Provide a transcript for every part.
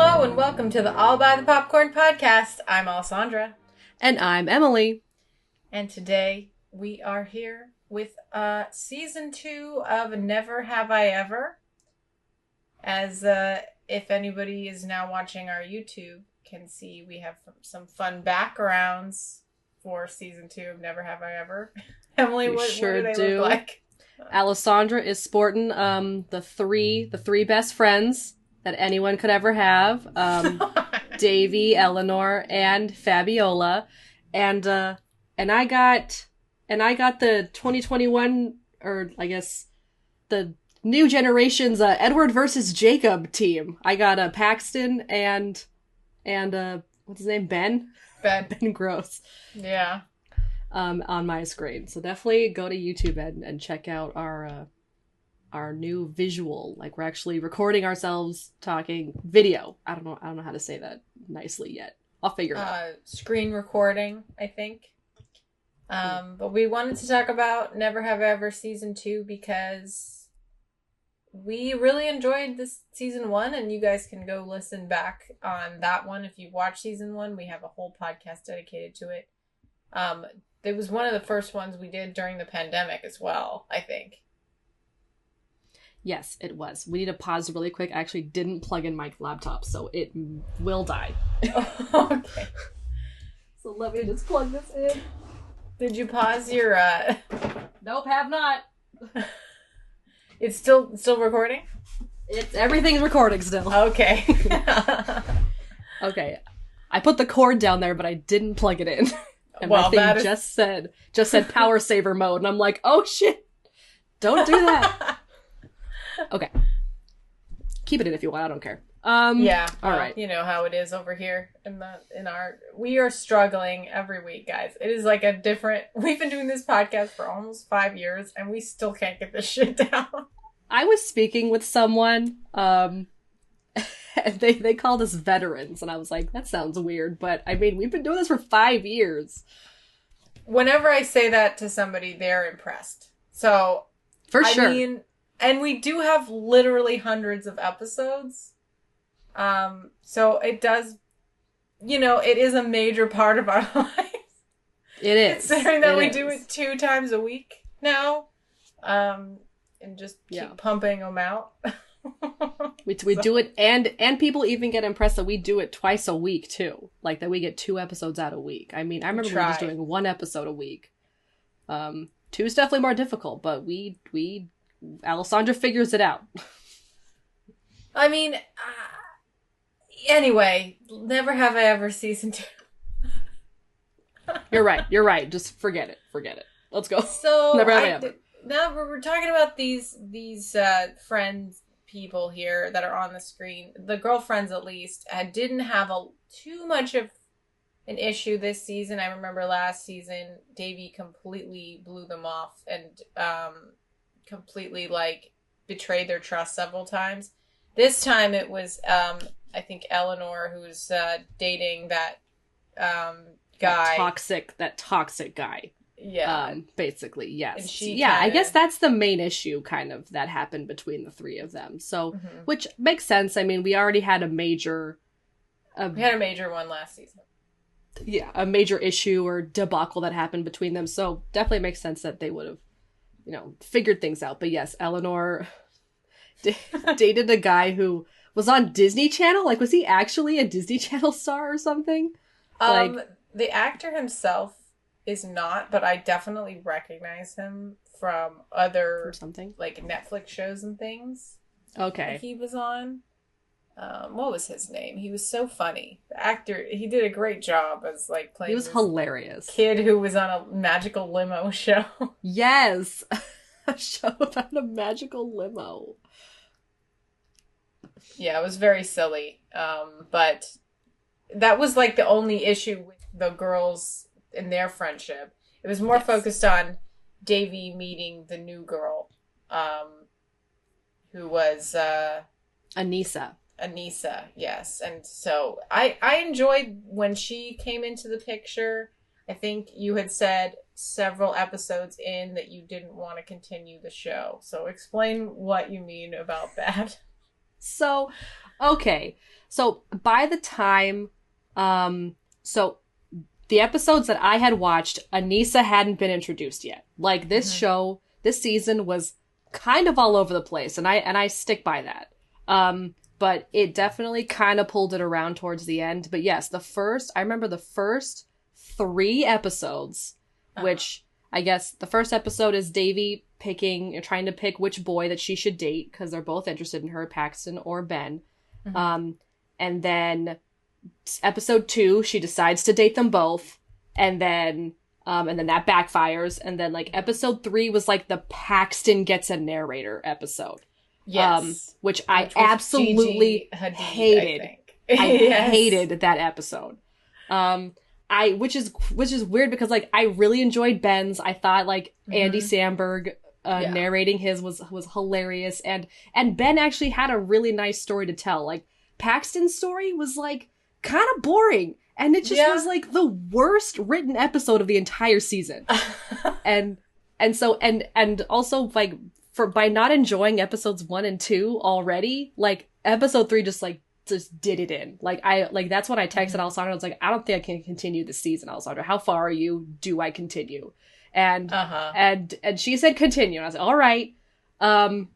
Hello and welcome to the All by the Popcorn podcast. I'm Alessandra. And I'm Emily. And today we are here with season 2 of Never Have I Ever. As if anybody is now watching our YouTube can see, we have some fun backgrounds for season 2 of Never Have I Ever. Emily, what do they look like? Alessandra is sporting the three best friends that anyone could ever have. Devi, Eleanor, and Fabiola. And I got the 2021, or I guess the new generation's Edward versus Jacob team. I got Paxton and what's his name? Ben Gross. Yeah. On my screen. So definitely go to YouTube and check out our new visual. Like, we're actually recording ourselves talking video. I don't know how to say that nicely yet. I'll figure it out. Screen recording, I think. But we wanted to talk about Never Have I Ever season 2 because we really enjoyed this season 1, and you guys can go listen back on that one. If you watch season 1, we have a whole podcast dedicated to it. It was one of the first ones we did during the pandemic as well, I think. Yes, it was. We need to pause really quick. I actually didn't plug in my laptop, so it will die. Okay. So let me just plug this in. Did you pause your... Nope, have not. It's still recording? Everything's recording still. Okay. Okay. I put the cord down there, but I didn't plug it in. And my thing just said power saver mode, and I'm like, oh shit, don't do that. Okay. Keep it in if you want, I don't care. Yeah. All right. You know how it is over here we are struggling every week, guys. It is like we've been doing this podcast for almost 5 years, and we still can't get this shit down. I was speaking with someone, and they called us veterans, and I was like, that sounds weird, but I mean, we've been doing this for 5 years. Whenever I say that to somebody, they're impressed. So, for sure. I mean, and we do have literally hundreds of episodes. So it does, it is a major part of our life. It is. Considering that we do it 2 times a week now. And just keep pumping them out. We do it, and people even get impressed that we do it twice a week too. Like that we get 2 episodes out a week. I mean, I remember we were just doing 1 episode a week. 2 is definitely more difficult, but we Alessandra figures it out. I mean, anyway, Never Have I Ever season 2. You're right. Just forget it. Let's go. So Never Have I Ever. Now we're talking about these friends. People here that are on the screen, the girlfriends at least, didn't have too much of an issue this season. I remember last season, Devi completely blew them off and completely betrayed their trust several times. This time it was, I think Eleanor, who's dating that guy, that toxic guy. Yeah. Basically, yes. And I guess that's the main issue kind of that happened between the 3 of them. So, which makes sense. I mean, we already had a major... we had a major one last season. Yeah, a major issue or debacle that happened between them. So, definitely makes sense that they would have, figured things out. But yes, Eleanor dated a guy who was on Disney Channel. Like, was he actually a Disney Channel star or something? The actor himself is not, but I definitely recognize him from other something Netflix shows and things. Okay. He was on. What was his name? He was so funny. The actor, he did a great job as playing. He was hilarious. Kid who was on a magical limo show. Yes, a show about a magical limo. Yeah, it was very silly. But that was the only issue with the girls in their friendship. It was more focused on Devi meeting the new girl, who was Anissa, yes. And so I enjoyed when she came into the picture. I think you had said several episodes in that you didn't want to continue the show. So explain what you mean about that. So, okay. So by the time, so the episodes that I had watched, Anissa hadn't been introduced yet. Like this show, this season was kind of all over the place, and I stick by that. But it definitely kind of pulled it around towards the end. But yes, I remember the first 3 episodes, which I guess the first episode is Devi trying to pick which boy that she should date because they're both interested in her, Paxton or Ben. And then episode 2, she decides to date them both, and then that backfires. And then like episode 3 was like the Paxton gets a narrator episode. Yes. Which I absolutely Hadid, hated. I hated that episode. Which is weird because like I really enjoyed Ben's. I thought like Andy Samberg narrating his was hilarious, and Ben actually had a really nice story to tell. Like Paxton's story was like kind of boring, and it just was like the worst written episode of the entire season. and also like by not enjoying episodes 1 and 2 already, like episode 3 just did it in. Like that's when I texted Alessandra. I was like, I don't think I can continue this season, Alessandra. How far are you? Do I continue? And she said continue. And I was like, all right. I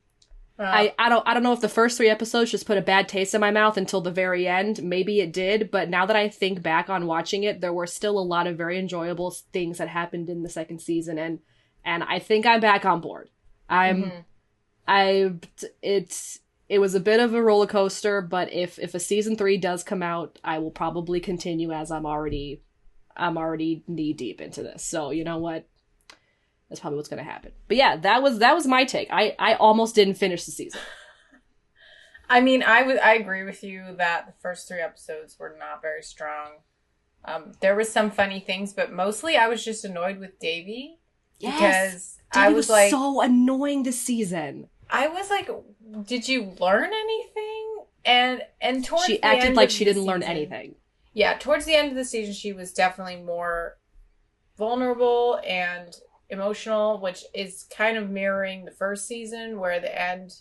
don't know if the first 3 episodes just put a bad taste in my mouth until the very end. Maybe it did, but now that I think back on watching it, there were still a lot of very enjoyable things that happened in the second season, and I think I'm back on board. It was a bit of a roller coaster, but if a season 3 does come out, I will probably continue, as I'm already knee deep into this. So you know what? That's probably what's going to happen. But yeah, that was my take. I almost didn't finish the season. I mean, I agree with you that the first 3 episodes were not very strong. There was some funny things, but mostly I was just annoyed with Devi. Yes, because Devi I was like so annoying this season. I was like, did you learn anything? And towards she the acted end like of she the didn't learn season, anything. Yeah, towards the end of the season, she was definitely more vulnerable and emotional, which is kind of mirroring the first season, where the end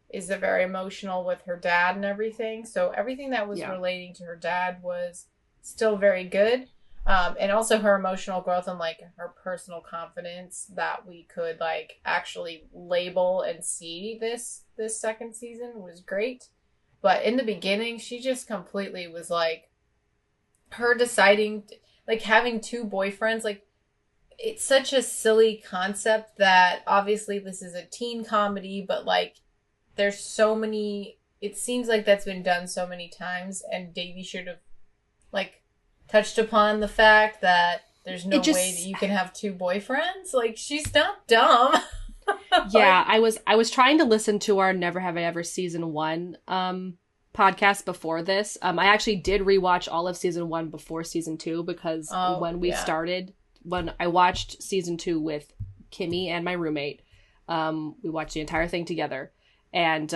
is very emotional with her dad and everything. So everything that was relating to her dad was still very good. And also her emotional growth and like her personal confidence that we could like actually label and see this second season was great. But in the beginning, she just completely was like, her deciding, like having 2 boyfriends, like it's such a silly concept that obviously this is a teen comedy, but like there's so many, it seems like that's been done so many times, and Davey should have like touched upon the fact that there's no way that you can have 2 boyfriends. Like, she's not dumb. Yeah, I was trying to listen to our Never Have I Ever season 1 podcast before this. I actually did rewatch all of season 1 before season 2 because when I watched season 2 with Kimmy and my roommate, we watched the entire thing together, and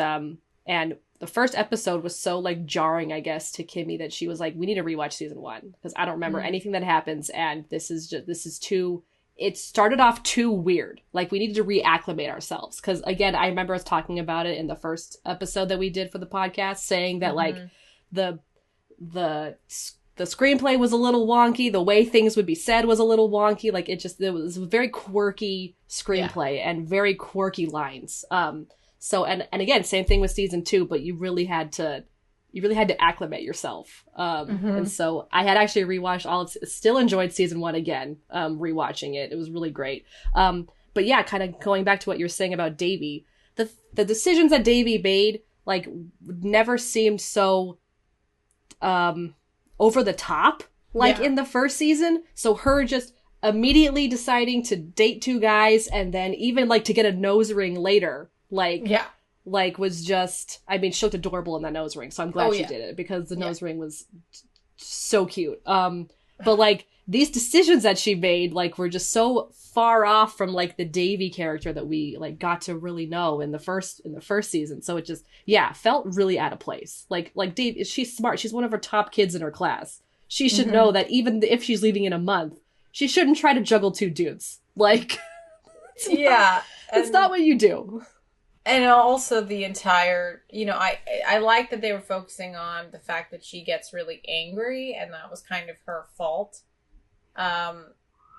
the first episode was so like jarring, I guess, to Kimmy that she was like, we need to rewatch season 1 because I don't remember anything that happens, and this is too, it started off too weird. Like we needed to reacclimate ourselves. Because again, I remember us talking about it in the first episode that we did for the podcast, saying that like the screenplay was a little wonky. The way things would be said was a little wonky. Like it was a very quirky screenplay and very quirky lines. So, and again, same thing with season 2, but you really had to acclimate yourself. And so I had actually rewatched still enjoyed season 1 again, rewatching it. It was really great. But yeah, kind of going back to what you're saying about Devi, the decisions that Devi made, like, never seemed so, over the top, like in the first season. So her just immediately deciding to date 2 guys and then even like to get a nose ring later. Like was just, I mean, she looked adorable in that nose ring, so I'm glad she did it because the nose ring was so cute. But like these decisions that she made, like, were just so far off from like the Devi character that we like got to really know in the first season. So it just felt really out of place. Like Devi, she's smart. She's one of her top kids in her class. She should know that even if she's leaving in a month, she shouldn't try to juggle 2 dudes. Like, it's not what you do. And also the entire, I like that they were focusing on the fact that she gets really angry, and that was kind of her fault. Um,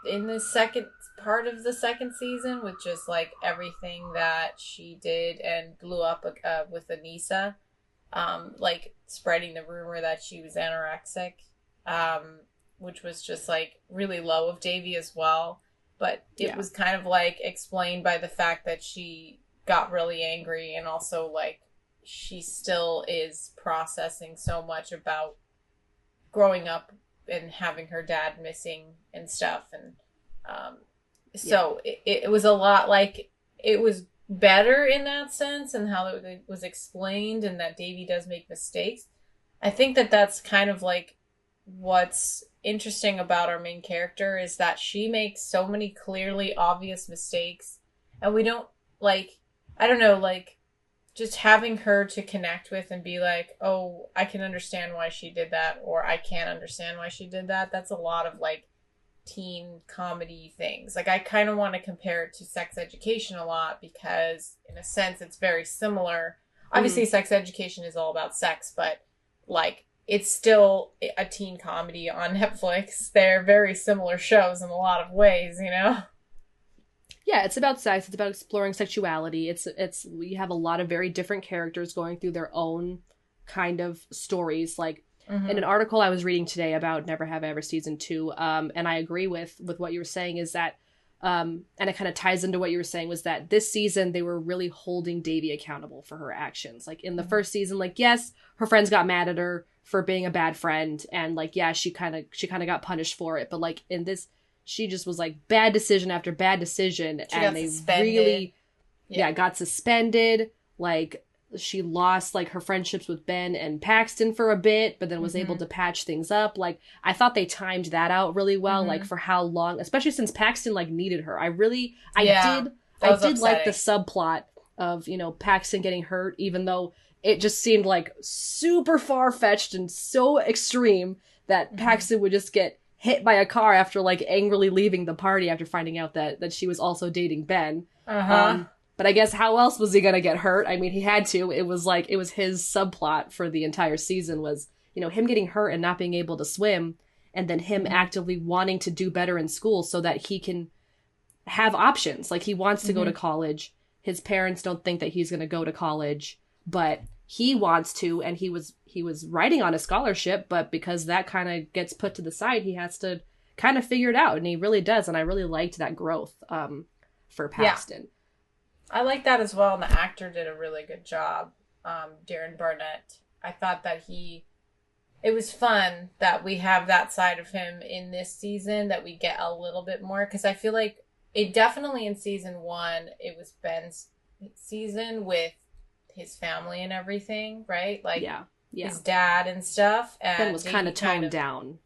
in the second part of the second season, with just like everything that she did and blew up with Anissa, like spreading the rumor that she was anorexic, which was just like really low of Davy as well. But it Yeah. was kind of like explained by the fact that she got really angry, and also like she still is processing so much about growing up and having her dad missing and stuff. And um, Yeah. so it was a lot like it was better in that sense, and how it was explained, and that Davy does make mistakes. I think that that's kind of like what's interesting about our main character, is that she makes so many clearly obvious mistakes, and we don't like, I don't know, like just having her to connect with and be like, oh, I can understand why she did that, or I can't understand why she did that. That's a lot of like teen comedy things. Like I kind of want to compare it to Sex Education a lot, because in a sense it's very similar. Hmm. Obviously Sex Education is all about sex, but like it's still a teen comedy on Netflix. They're very similar shows in a lot of ways, you know? Yeah, it's about sex. It's about exploring sexuality. It's we have a lot of very different characters going through their own kind of stories. Like in an Mm-hmm. article I was reading today about Never Have I Ever season 2, and I agree with what you were saying, is that and it kind of ties into what you were saying, was that this season they were really holding Davy accountable for her actions. Like in the Mm-hmm. first season, like yes, her friends got mad at her for being a bad friend, and like yeah, she kind of got punished for it, but like in this, she just was like bad decision after bad decision, She and got they suspended. really, Yeah. yeah, got suspended. Like she lost like her friendships with Ben and Paxton for a bit, but then was able Mm-hmm. to patch things up. Like I thought they timed that out really well, like Mm-hmm. for how long, especially since Paxton like needed her. I Yeah. did That I was did like the upsetting. subplot of, Paxton getting hurt, even though it just seemed like super far fetched and so extreme that Mm-hmm. Paxton would just get hit by a car after like angrily leaving the party after finding out that she was also dating Ben. Uh-huh. Um, but I guess how else was he gonna get hurt? I mean, he had to. It was like it was his subplot for the entire season was, him getting hurt and not being able to swim, and then him Mm-hmm. actively wanting to do better in school so that he can have options. Like he wants to go to Mm-hmm. college. His parents don't think that he's going to go to college, but he wants to, and he was writing on a scholarship, but because that kind of gets put to the side, he has to kind of figure it out, and he really does, and I really liked that growth for Yeah. Paxton. I like that as well, and the actor did a really good job. Darren Barnett. I thought that it was fun that we have that side of him in this season, that we get a little bit more, because I feel like it definitely in season one, it was Ben's season with his family and everything, right? Like Yeah, yeah. his dad and stuff, Ben and was kind Davey of kind toned of, down.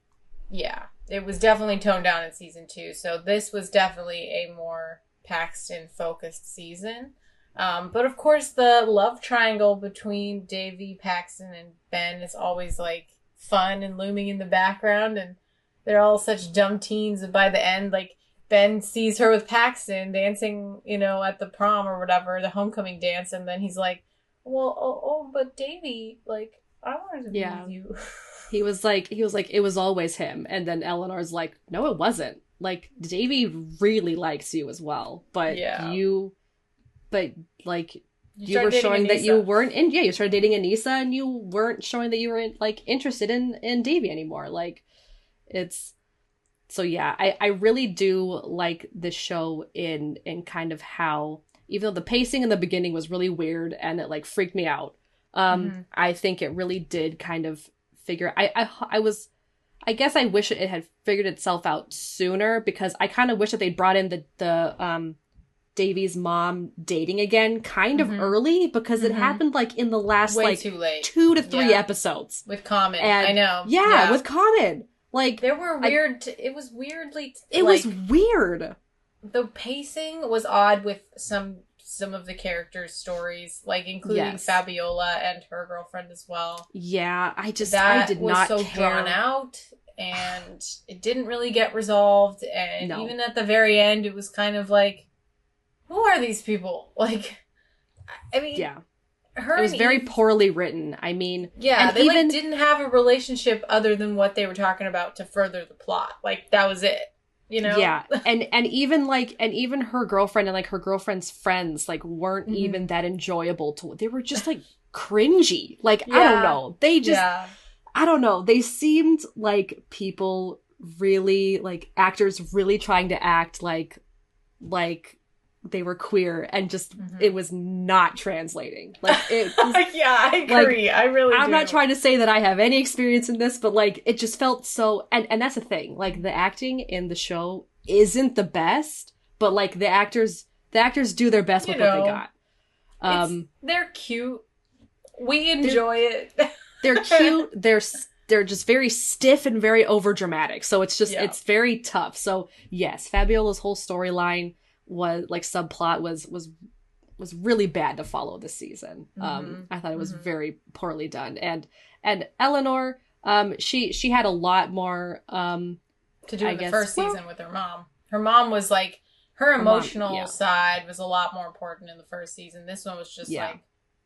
yeah, it was definitely toned down in season two. So this was definitely a more Paxton focused season. But of course, the love triangle between Davy, Paxton, and Ben is always like fun and looming in the background, and they're all such dumb teens. And by the end, like Ben sees her with Paxton dancing, at the prom or whatever, the homecoming dance, and then he's like, "Well, but Davy, like, I wanted to be with Yeah. you." He was like, it was always him. And then Eleanor's like, no, it wasn't. Like, Davy really likes you as well. Yeah. But like, You you started were dating showing that you Anissa. weren't in, yeah, you started dating Anissa and you weren't showing that you were like interested in Davy anymore. Like, it's, so yeah, I really do like the show in kind of how, even though the pacing in the beginning was really weird and it like freaked me out, Mm-hmm. I think it really did kind of figure. I was, I guess I wish it had figured itself out sooner, because I kind of wish that they brought in the Davy's mom dating again kind of Mm-hmm. early, because it Mm-hmm. happened like in the last Way like too late. 2 to 3 Yeah. episodes, With Common. I and know. yeah, Yeah. with Common, like There were I, weird. It was weirdly it was like weird. the pacing was odd with some of the characters' stories, like including Yes. Fabiola and her girlfriend as well. Yeah, I That did was not so care. drawn out, and it didn't really get resolved. And No. even at the very end, it was kind of like, who are these people? Like, I mean, Yeah. her It was and very Eve, poorly written. I mean, yeah, and they even like didn't have a relationship other than what they were talking about to further the plot. Like that was it, you know? yeah, and even like and even her girlfriend and like her girlfriend's friends like weren't even Hmm. that enjoyable to. They were just like cringy. Like I don't Yeah, know. They just yeah, I don't know. They seemed like people really like actors really trying to act like they were queer and just it hmm. was not translating. Like it was Yeah, I like agree. I really I'm not do. trying to say that I have any experience in this, but like it just felt so and that's the thing. Like the acting in the show isn't the best, but like the actors do their best You with what they know, got. it's Um they're cute. We they're enjoy it. they're cute, they're just very stiff and very over dramatic. So it's just Yeah. it's very tough. So yes, Fabiola's whole storyline was like subplot was really bad to follow this season. Hmm. I thought it was Hmm. very poorly done, and Eleanor, she had a lot more, To do I in the guess. first Well, season with her mom. Her mom was like her her mom, emotional yeah, side was a lot more important in the first season. This one was just yeah, like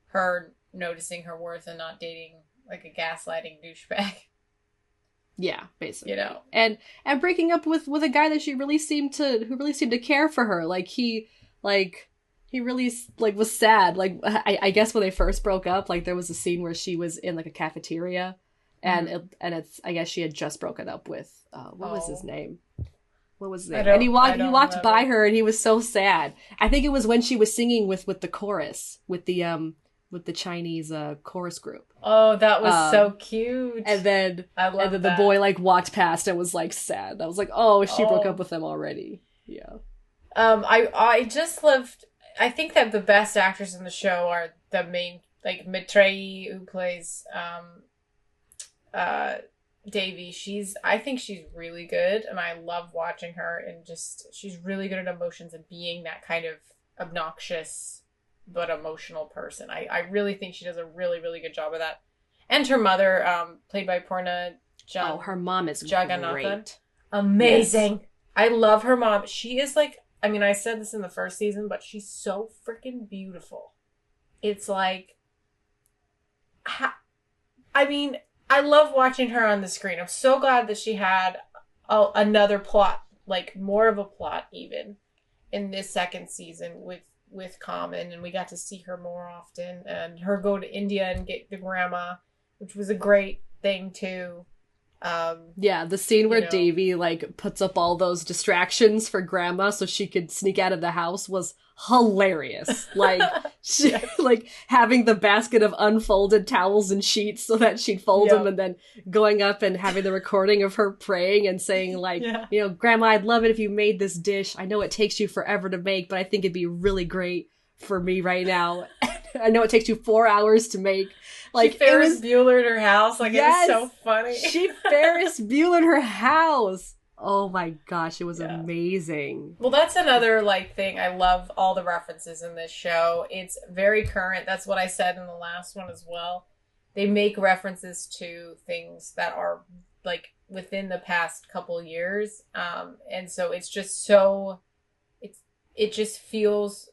her noticing her worth and not dating like a gaslighting douchebag. yeah, You basically, know. and breaking up with a guy that who really seemed to care for her, like he really like was sad. Like I guess when they first broke up, like there was a scene where she was in like a cafeteria, and Hmm. it's I guess she had just broken up with what was his Oh, name? What was his I name? And don't. I he don't walked by remember. her and he was so sad. I think it was when she was singing with the chorus with the Chinese chorus group. Oh, that was so Um cute. and then I and love then the that. boy like walked past and was like sad. I was like, "Oh, she broke up Oh, with him already." Yeah. I just loved. I think that the best actors in the show are the main, like Maitreyi, who plays uh Devi. I think she's really good, and I love watching her. And just she's really good at emotions and being that kind of obnoxious but emotional person. I really think she does a really really good job of that. And her mother, played by Purna Oh, Jan her mom is Jagannathan, great. Yes. amazing. I love her mom. She is like, I mean, I said this in the first season, but she's so freaking beautiful. It's like, I mean, I love watching her on the screen. I'm so glad that she had another plot, like more of a plot even in this second season with Common, and we got to see her more often, and her go to India and get the grandma, which was a great thing too. Yeah, the scene You where know, Davy like puts up all those distractions for grandma so she could sneak out of the house was hilarious. Like she yes, like having the basket of unfolded towels and sheets so that she'd fold them yep, and then going up and having the recording of her praying and saying like, yeah. grandma, I'd love it if you made this dish. I know it takes you forever to make, but I think it'd be really great for me right now. I know it takes you 4 hours to make. She Like it Ferris was Buellered her house. Like it was yes, so funny. she Ferris Buellered her house. Oh my gosh, it was Yeah. amazing. Well, that's another like thing. I love all the references in this show. It's very current. That's what I said in the last one as well. They make references to things that are like within the past couple years, and so it's just so it's it just feels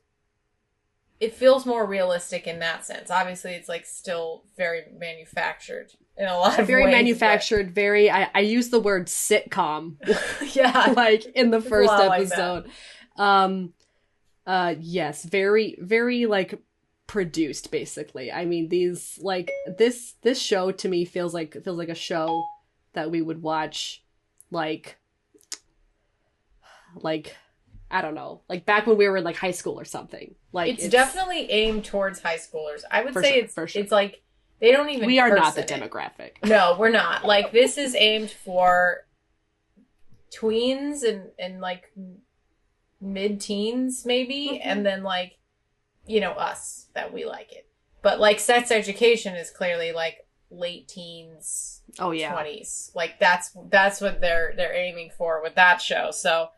more realistic in that sense. Obviously, it's like still very manufactured in a lot of Very ways, but manufactured, very I use the word sitcom yeah, like in the it's a first lot like that. episode. Yes, very very like produced basically. I mean these like this show to me feels like a show that we would watch like like I don't know, like back when we were in like high school or something. Like It's it's definitely aimed towards high schoolers. I would for say sure, it's for sure. it's like they don't even We are curse not the in it. demographic. No, we're not. Like this is aimed for tweens and like mid-teens maybe, Mhm. and then like us that we like it. But like sex education is clearly like late teens, Oh yeah. 20s. Like that's what they're aiming for with that show. So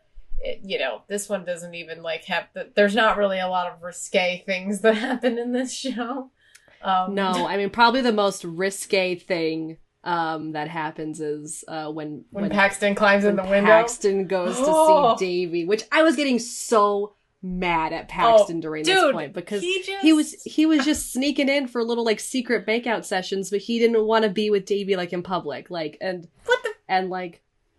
this one doesn't even like have there's not really a lot of risque things that happen in this show. No, I mean probably the most risque thing that happens is When Paxton climbs in when the window. Paxton goes to see Oh, Davy, which I was getting so mad at Paxton during this point because he was just sneaking in for little like secret makeout sessions, but he didn't want to be with Davy like in public, like what the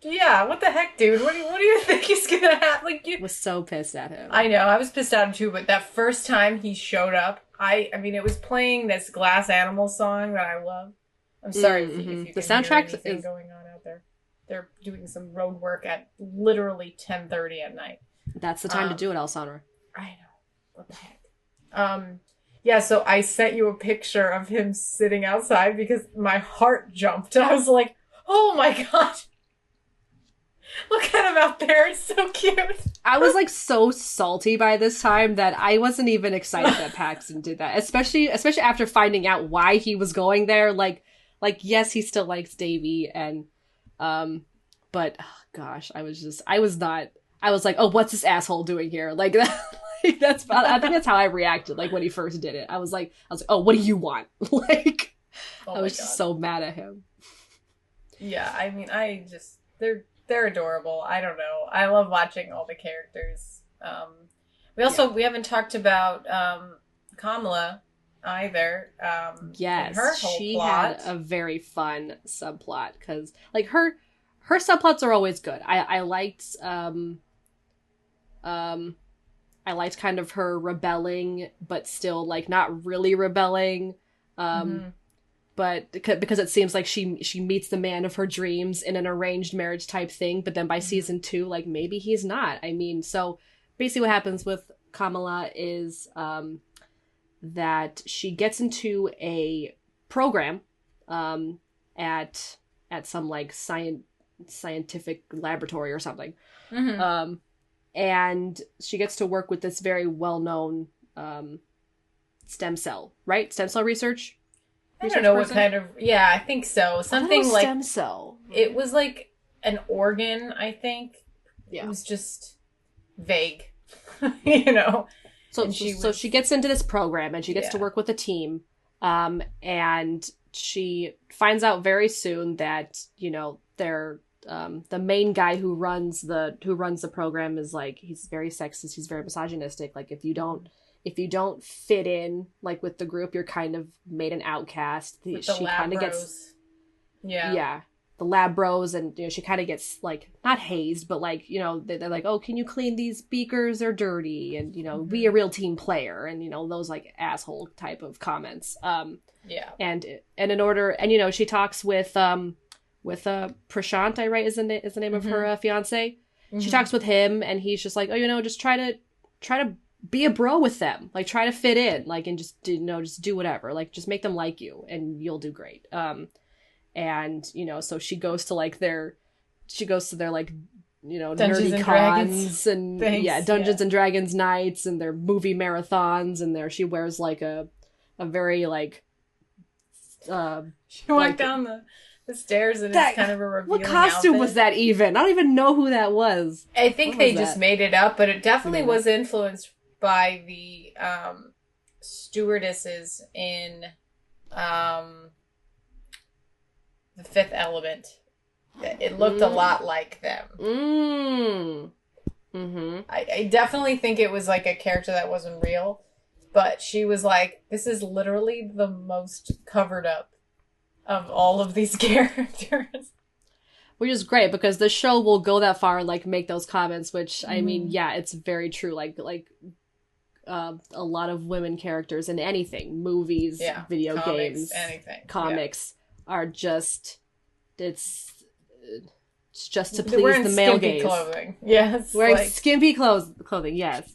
yeah, what the heck, dude? What do you think he's gonna have? Like, you was so pissed at him. I know, I was pissed at him too. But that first time he showed up, I mean, it was playing this Glass Animal song that I love. I'm sorry if you the can soundtrack hear anything going on out there. They're doing some road work at literally 10:30 at night. That's the time to do it, Alessandra. I know. What the heck? Yeah, so I sent you a picture of him sitting outside because my heart jumped. I was like, oh my god. Look at him out there. It's so cute. I was like so salty by this time that I wasn't even excited that Paxton did that. Especially after finding out why he was going there. Like yes, he still likes Davy and but oh, gosh, I was like, oh, what's this asshole doing here? Like that's I think that's how I reacted like when he first did it. I was like, oh, what do you want? Like I was just so mad at him. Yeah, I mean, they're adorable. I don't know. I love watching all the characters. We haven't talked about Kamala either. Yes, her whole she plot. had a very fun subplot because like her subplots are always good. I liked kind of her rebelling, but still like not really rebelling. But because it seems like she meets the man of her dreams in an arranged marriage type thing, but then by season 2, like maybe he's not. I mean, so basically what happens with Kamala is that she gets into a program at some like scientific laboratory or something. And she gets to work with this very well-known stem cell research. I don't know what kind of... Yeah, I think so. Something like... stem cell. It was like an organ, I think. Yeah. It was just vague, you know? So she gets into this program and she gets to work with a team. And she finds out very soon that, you know, they're... the main guy who runs the program is like, he's very sexist, he's very misogynistic. Like if you don't fit in like with the group, you're kind of made an outcast. She kind of gets the lab bros, and you know she kind of gets like not hazed, but like, you know, they're like, oh, can you clean these beakers, they're dirty, and you know, be a real team player, and you know, those like asshole type of comments. And in order, and you know, she talks with Prashant, I right is the name of her fiance. She talks with him, and he's just like, oh, you know, just try to be a bro with them, like try to fit in, like, and just just do whatever, like just make them like you and you'll do great. And you know, so she goes to their like, you know, Dungeons nerdy cons and Dungeons and Dragons nights and their movie marathons, and there she wears like a very like she walked down the stairs and it's kind of a revealing what costume outfit. Was that even? I don't even know who that was. I think they just made it up, but it definitely was influenced by the stewardesses in The Fifth Element. It looked a lot like them. I definitely think it was like a character that wasn't real, but she was like, this is literally the most covered up of all of these characters. Which is great because the show will go that far and like make those comments, which I mean, yeah, it's very true. Like a lot of women characters in anything, movies, video games, anything, comics are just it's just to please the male gaze. Clothing. Yes, wearing skimpy clothing. Yes.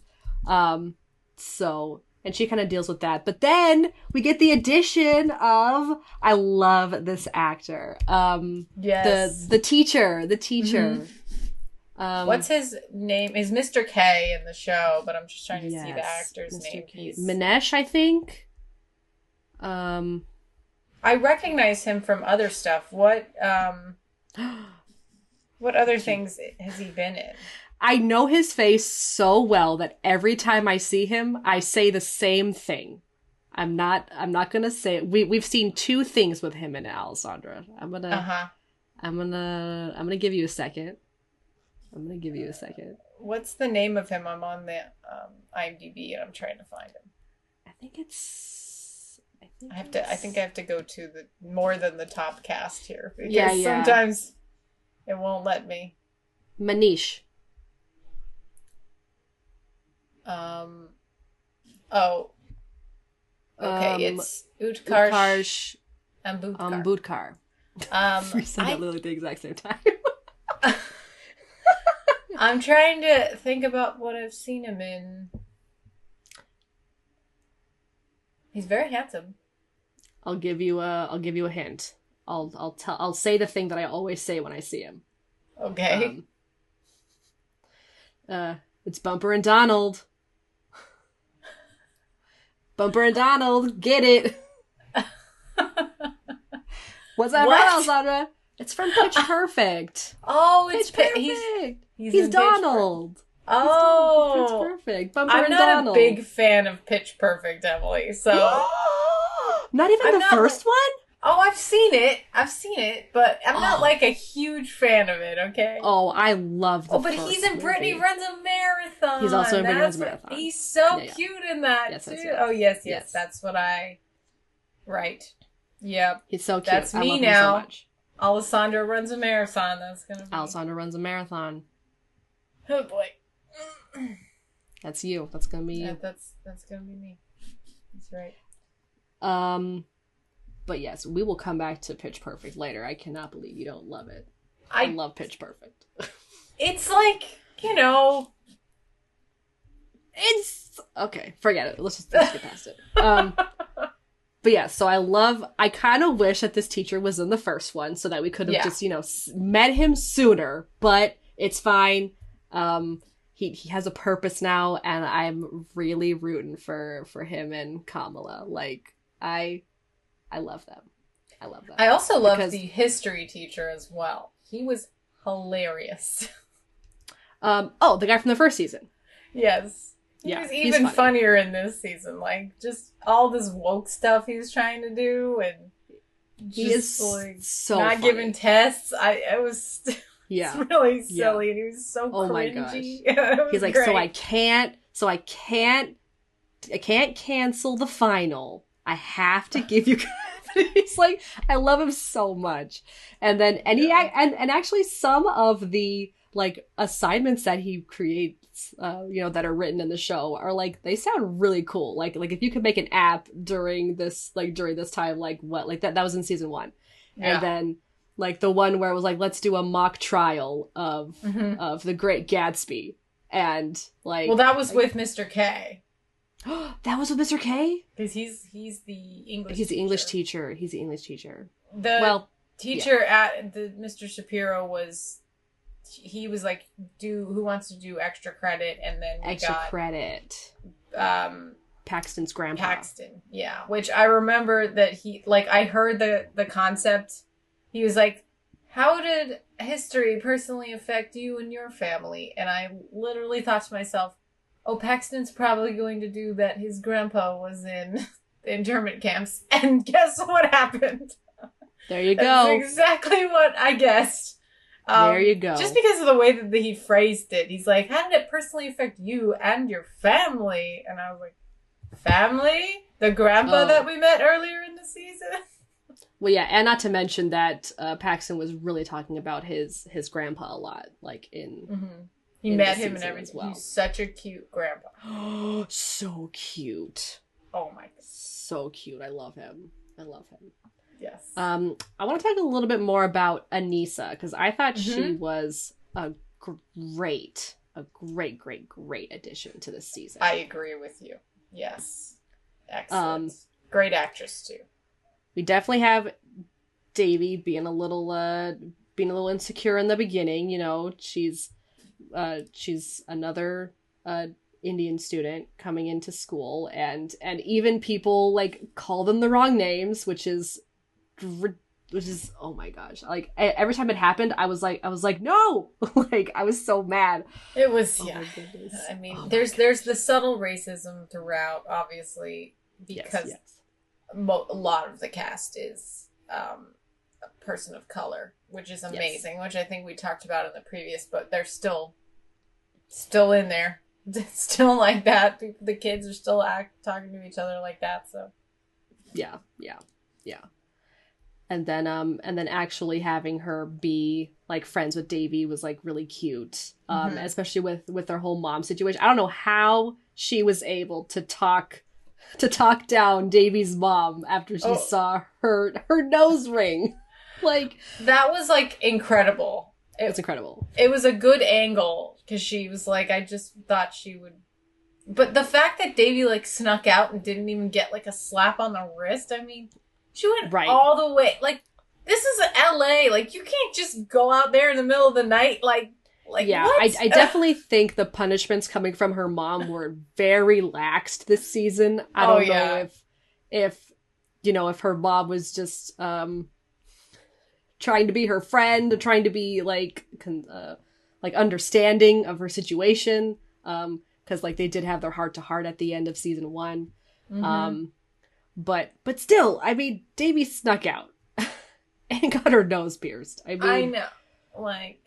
So. And she kind of deals with that. But then we get the addition of, I love this actor. Yes. The teacher. What's his name? Is Mr. K in the show, but I'm just trying to see the actor's name. Manesh, I think. I recognize him from other stuff. What other things has he been in? I know his face so well that every time I see him, I say the same thing. I'm not gonna say it. We've seen 2 things with him in it, Alessandra. I'm gonna give you a second. what's the name of him? I'm on the IMDb and I'm trying to find him. I think it's. I think I have to go to the more than the top cast here because Yeah. sometimes it won't let me. Manish. Um. Oh. Okay, it's Utkarsh Utkarsh Ambudkar. Budkar. We said that literally at the exact same time. I'm trying to think about what I've seen him in. He's very handsome. I'll give you a hint. I'll say the thing that I always say when I see him. Okay. It's Bumper and Donald. Bumper and Donald, get it. What's that about, Sandra? It's from Pitch Perfect. Oh, it's Pitch Perfect. He's Donald. Oh, Pitch Perfect. Bumper I'm and not Donald. a big fan of Pitch Perfect, Emily. So not even the first one? Oh, I've seen it, but I'm not like a huge fan of it, okay? Oh, I love the but first he's in Brittany movie. Runs a Marathon. He's also in Brittany Runs a Marathon. He's so cute in that, yes, too. yes. Oh, yes. That's what I... Right. Yep. He's so cute. That's me now. So much. Alessandra Runs a Marathon. That's going to be... Alessandra Runs a Marathon. Oh, boy. That's you. That's going to be you. Yeah, that's going to be me. That's right. But yes, we will come back to Pitch Perfect later. I cannot believe you don't love it. I love Pitch Perfect. It's like, it's okay. Forget it. Let's get past it. But yeah, so I kind of wish that this teacher was in the first one so that we could have just, met him sooner, but it's fine. He has a purpose now, and I'm really rooting for him and Kamala. Like, I love them. I love them. I also love the history teacher as well. He was hilarious. The guy from the first season. Yes. He was even funnier in this season. Like, just all this woke stuff he was trying to do, and he is like, so not funny. giving tests. It was it's really silly, and he was so cringy. My gosh. He's like, great. I can't cancel the final. I have to give you. He's like, I love him so much. And then, and actually some of the like assignments that he creates, that are written in the show are like, they sound really cool. Like if you could make an app during this time, like what, like that was in season 1. Yeah. And then like the one where it was like, let's do a mock trial of The Great Gatsby. And like, well, that was with Mr. K. That was with Mr. K? Because he's the English He's the English teacher. He's the English teacher. The teacher at the Mr. Shapiro was like, who wants to do extra credit, and then we got credit. Paxton's grandpa. Paxton, yeah. Which I remember that he, like, I heard the concept. He was like, how did history personally affect you and your family? And I literally thought to myself, oh, Paxton's probably going to do that his grandpa was in the internment camps. And guess what happened? There you go. That's exactly what I guessed. There you go. Just because of the way that he phrased it. He's like, how did it personally affect you and your family? And I was like, family? The grandpa that we met earlier in the season? Well, yeah, and not to mention that Paxton was really talking about his grandpa a lot, like in... Mm-hmm. He met him and everything. Well. He's such a cute grandpa. Oh, so cute. Oh my god. So cute. I love him. Yes. I want to talk a little bit more about Anissa, because I thought she was a great addition to this season. I agree with you. Yes. Excellent. Great actress too. We definitely have Devi being a little insecure in the beginning. She's another Indian student coming into school, and even people like call them the wrong names, which is oh my gosh, like every time it happened I was like no. Like I was so mad. It was my goodness. I mean, there's the subtle racism throughout, obviously, because a lot of the cast is a person of color, which is amazing, which I think we talked about in the previous, but there's still still in there. It's still like that. The kids are still talking to each other like that. So Yeah, yeah, yeah. And then actually having her be like friends with Davy was like really cute. Especially with their whole mom situation. I don't know how she was able to talk down Davy's mom after she saw her nose ring. Like, that was like incredible. It's incredible. It was a good angle because she was like, I just thought she would. But the fact that Davy like snuck out and didn't even get like a slap on the wrist, I mean, she went all the way. Like, this is LA. Like, you can't just go out there in the middle of the night. Like yeah, what? I definitely think the punishments coming from her mom were very laxed this season. I don't know if if her mom was just trying to be her friend, trying to be like understanding of her situation, because like they did have their heart to heart at the end of season 1. But still, I mean, Davy snuck out and got her nose pierced. I mean, I know, like,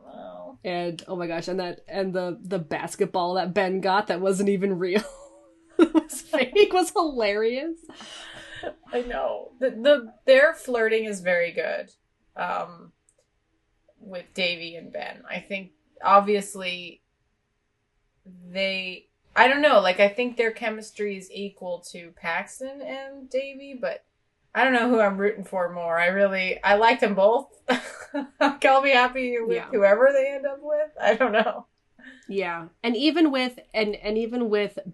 wow. And oh my gosh, and the basketball that Ben got that wasn't even real, it was fake, was hilarious. I know. Their flirting is very good with Davy and Ben. I think, obviously, I don't know, like, I think their chemistry is equal to Paxton and Davy, but I don't know who I'm rooting for more. I like them both. I'll be happy with whoever they end up with. I don't know. Yeah, and even with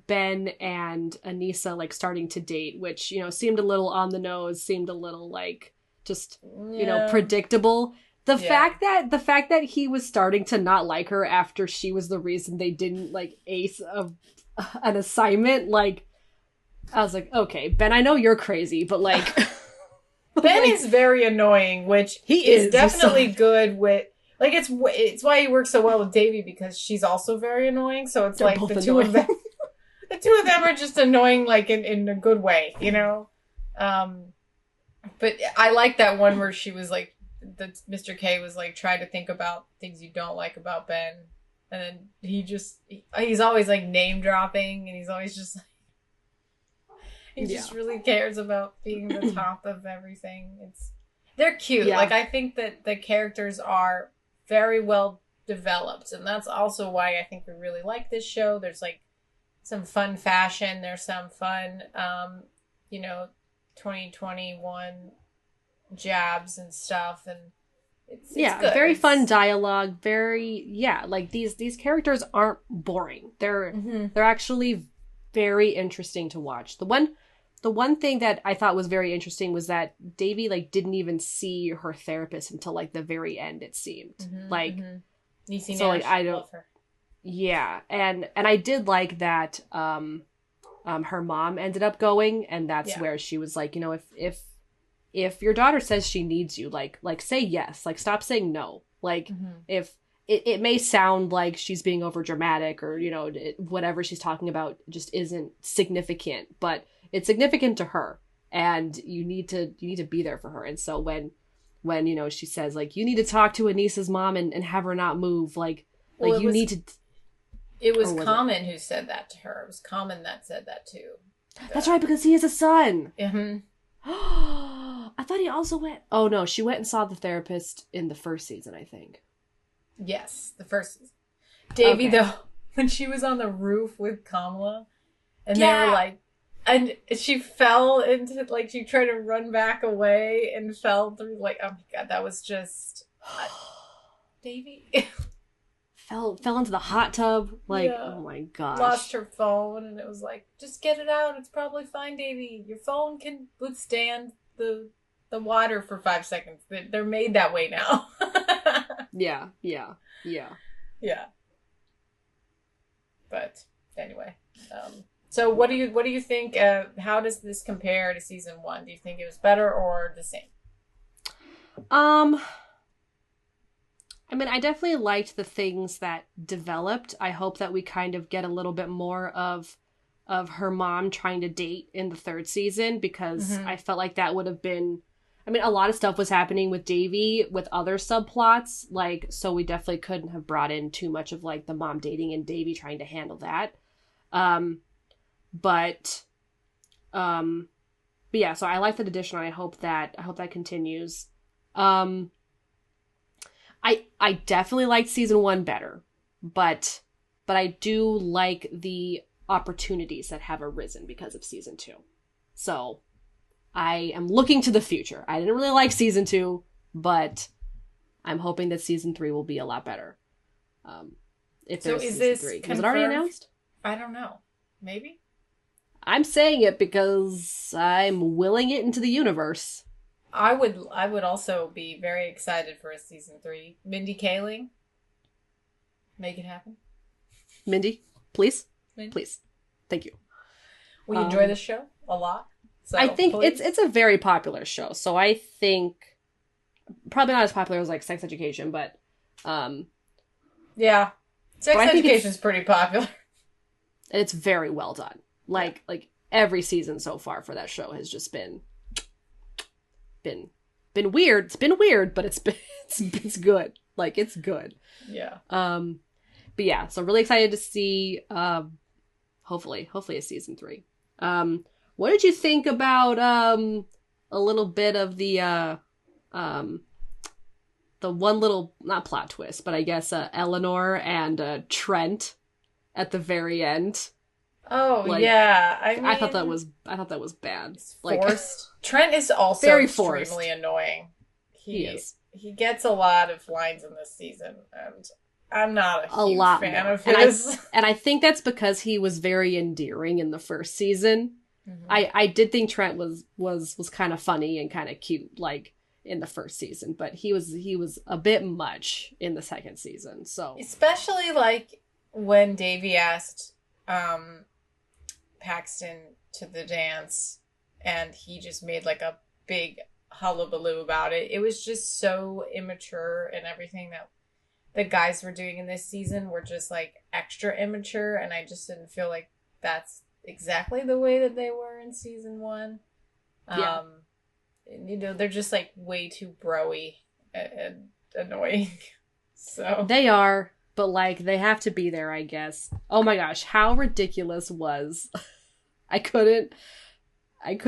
Ben and Anissa like starting to date, which seemed a little on the nose, seemed a little like just predictable. The fact that he was starting to not like her after she was the reason they didn't like ace an assignment, like I was like, okay, Ben, I know you're crazy, but like Ben is very annoying, which he is definitely good with. Like, it's why he works so well with Davy, because she's also very annoying. So it's like the two of them, the two of them are just annoying, like in a good way, But I like that one where she was like, Mr. K was like, try to think about things you don't like about Ben, and then he's always like name dropping, and he's always just like, he just really cares about being the top of everything. They're cute. Yeah. Like, I think that the characters are very well developed, and that's also why I think we really like this show. There's like some fun fashion, there's some fun 2021 jabs and stuff, and it's good. Very fun dialogue, like these characters aren't boring. They're actually very interesting to watch. The one thing that I thought was very interesting was that Davy like didn't even see her therapist until like the very end, it seemed. So like I don't love her. Yeah, and I did like that her mom ended up going, and that's where she was like, if your daughter says she needs you, like say yes, like stop saying no. Like if it may sound like she's being over dramatic, or whatever she's talking about just isn't significant, but it's significant to her, and you need to be there for her. And so when she says like, you need to talk to Anissa's mom and have her not move, like you need to. It was Common who said that to her. It was Common that said that too. That's right, because he has a son. Mm-hmm. I thought he also went. Oh no, she went and saw the therapist in the first season, I think. Yes, the first season. Davy, though, when she was on the roof with Kamala, and they were like, and she fell into, like, she tried to run back away and fell through, like, oh my god, that was just Davy fell into the hot tub, like, oh my gosh. Lost her phone, and it was like, just get it out, it's probably fine, Davy. Your phone can withstand the water for 5 seconds. They're made that way now. Yeah. But anyway, so what do you think? How does this compare to season 1? Do you think it was better or the same? I mean, I definitely liked the things that developed. I hope that we kind of get a little bit more of her mom trying to date in the 3rd season, because I felt like that would have been I mean, a lot of stuff was happening with Davy with other subplots, like, so we definitely couldn't have brought in too much of, like, the mom dating and Davy trying to handle that. Um, but, but yeah, so I like that addition, and I hope that continues. I definitely liked season 1 better, but I do like the opportunities that have arisen because of season 2. So I am looking to the future. I didn't really like season 2, but I'm hoping that season 3 will be a lot better. If So there's is season this 3. confirmed? Was it already announced? I don't know. Maybe? I'm saying it because I'm willing it into the universe. I would also be very excited for a season 3. Mindy Kaling, make it happen. Mindy, please? Mindy? Please. Thank you. We enjoy the show a lot. So I think please. it's a very popular show. So I think probably not as popular as like Sex Education, but yeah. Sex Education is pretty popular. And it's very well done. Like every season so far for that show has just been weird. It's been weird, but it's good. Like, it's good. Yeah. But yeah, so really excited to see hopefully a season 3. What did you think about a little bit of the one little, not plot twist, but I guess Eleanor and Trent at the very end? Oh, like, yeah. I mean, I thought that was bad. Like, forced. Trent is also very extremely forced. Annoying. He is. He gets a lot of lines in this season, and I'm not a huge fan of and his. I think that's because he was very endearing in the first season. Mm-hmm. I did think Trent was kind of funny and kind of cute, like, in the first season, but he was a bit much in the second season. So especially like when Davy asked Paxton to the dance, and he just made like a big hullabaloo about it. It was just so immature, and everything that the guys were doing in this season were just like extra immature, and I just didn't feel like that's exactly the way that they were in season 1. Yeah. You know, they're just like way too bro-y and annoying. So they are, but like they have to be there, I guess. Oh my gosh, how ridiculous was I couldn't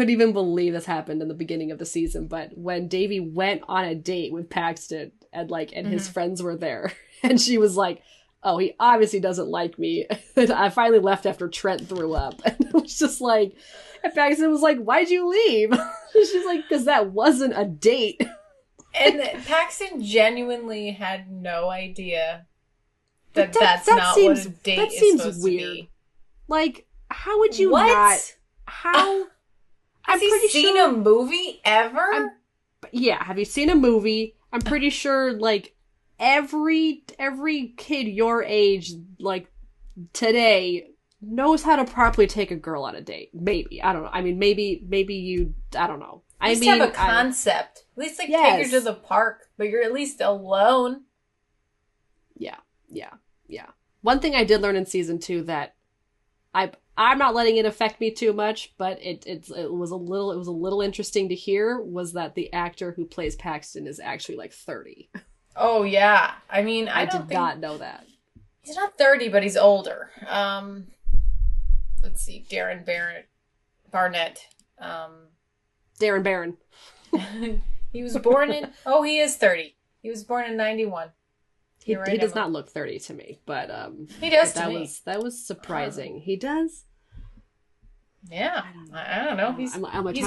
even believe this happened in the beginning of the season, but when Davy went on a date with Paxton and his friends were there, and she was like, oh, he obviously doesn't like me. And I finally left after Trent threw up. And it was just like, and Paxton was like, why'd you leave? She's like, because that wasn't a date. And Paxton genuinely had no idea that's not what a date is supposed to be. Like, how would you what? not? How? Has he seen a movie ever? Yeah, have you seen a movie? I'm pretty sure, like, every kid your age, like, today, knows how to properly take a girl on a date. Maybe. I don't know. I mean, maybe you, I don't know. At least have a concept. At least, like, take her to the park, but you're at least alone. Yeah. One thing I did learn in season 2 that I'm not letting it affect me too much, but it was a little interesting to hear, was that the actor who plays Paxton is actually like 30. Oh yeah, I mean, I did not know that. He's not 30, but he's older. Let's see, Darren Barnett. Darren Barron. He was born in. Oh, he is 30. He was born in 91. He does not look 30 to me, but he does to me. That was surprising. He does. Yeah, I don't know. He's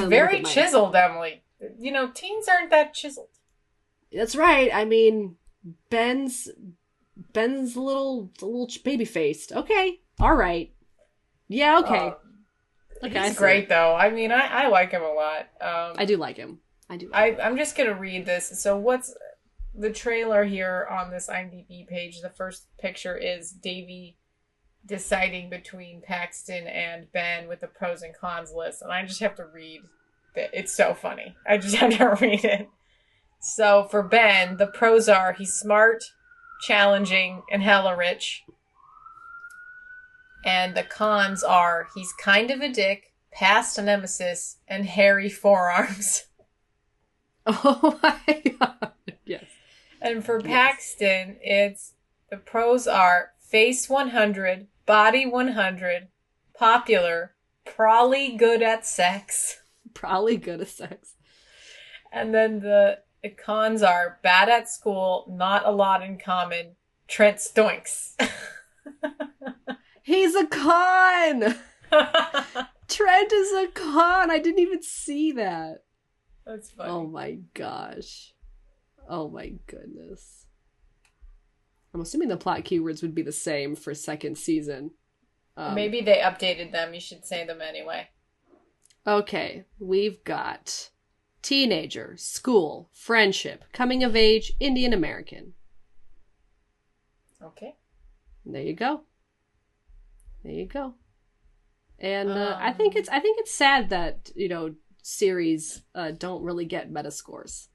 very chiseled, Emily. You know, teens aren't that chiseled. That's right. I mean, Ben's a little baby faced. Okay, all right. Yeah, okay. He's great though. I mean, I like him a lot. I do like him. I'm just gonna read this. So what's the trailer here on this IMDb page? The first picture is Davy deciding between Paxton and Ben with the pros and cons list, and I just have to read it. It's so funny. I just have to read it. So for Ben, the pros are he's smart, challenging, and hella rich. And the cons are he's kind of a dick, past a nemesis, and hairy forearms. Oh my god. Yes. And for Yes. Paxton, the pros are face 100, body 100, popular, probably good at sex. Probably good at sex. And then the cons are bad at school, not a lot in common, Trent Stoinks. He's a con! Trent is a con! I didn't even see that. That's funny. Oh my gosh. Oh my goodness. I'm assuming the plot keywords would be the same for second season. Maybe they updated them. You should say them anyway. Okay, we've got teenager, school, friendship, coming of age, Indian American. Okay. There you go. There you go. And I think it's sad that, series don't really get meta scores.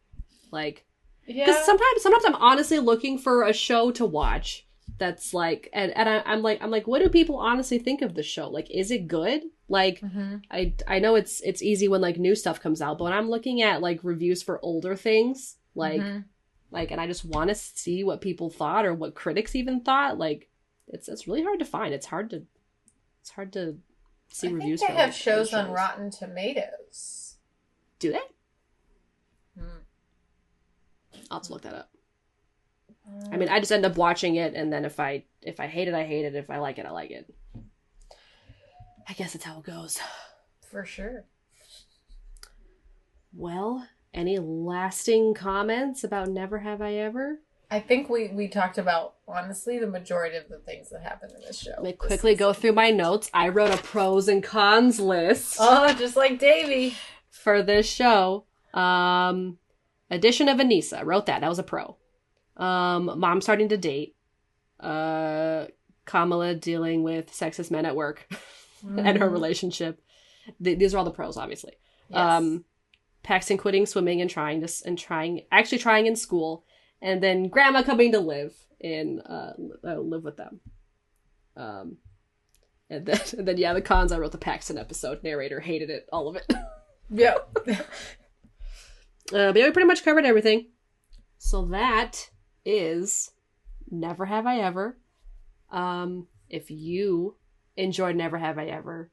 Like, because Yeah. sometimes I'm honestly looking for a show to watch that's like, and I'm like, what do people honestly think of the show? Like, is it good? Like, I know it's easy when like new stuff comes out, but when I'm looking at like reviews for older things, like, and I just want to see what people thought or what critics even thought, like, it's really hard to find. It's hard to see reviews. They for have like, shows on shows. Rotten Tomatoes. Do they? I'll have to look that up. I mean, I just end up watching it, and then if I hate it, I hate it. If I like it, I like it. I guess that's how it goes. For sure. Well, any lasting comments about Never Have I Ever? I think we talked about, honestly, the majority of the things that happened in this show. Let me quickly go through my notes. I wrote a pros and cons list. Oh, just like Devi. For this show. Addition of Anissa. I wrote that. That was a pro. Mom starting to date. Kamala dealing with sexist men at work and her relationship. These are all the pros, obviously. Yes. Paxton quitting swimming and trying in school, and then Grandma coming to live with them. And then the cons. I wrote the Paxton episode. Narrator hated it, all of it. Yep. But yeah, we pretty much covered everything. So that is Never Have I Ever. If you enjoyed Never Have I Ever,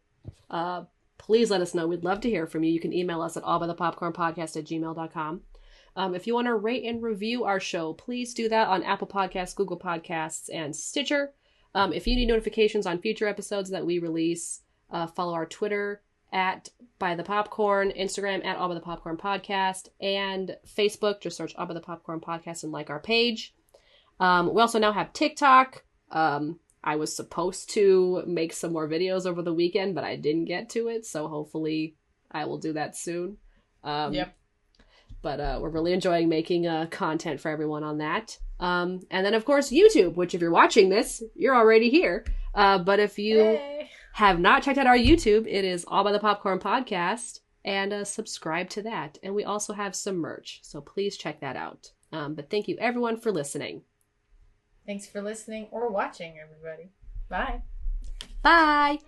please let us know. We'd love to hear from you. You can email us at allbythepopcornpodcast@gmail.com. If you want to rate and review our show, please do that on Apple Podcasts, Google Podcasts, and Stitcher. If you need notifications on future episodes that we release, follow our Twitter at By the Popcorn, Instagram at All By the Popcorn Podcast, and Facebook. Just search All By the Popcorn Podcast and like our page. We also now have TikTok. I was supposed to make some more videos over the weekend, but I didn't get to it, so hopefully I will do that soon. Yep. But we're really enjoying making content for everyone on that. And then, of course, YouTube, which if you're watching this, you're already here. But if you have not checked out our YouTube, it is All By the Popcorn Podcast, and subscribe to that. And we also have some merch, so please check that out. But thank you, everyone, for listening. Thanks for listening or watching, everybody. Bye. Bye!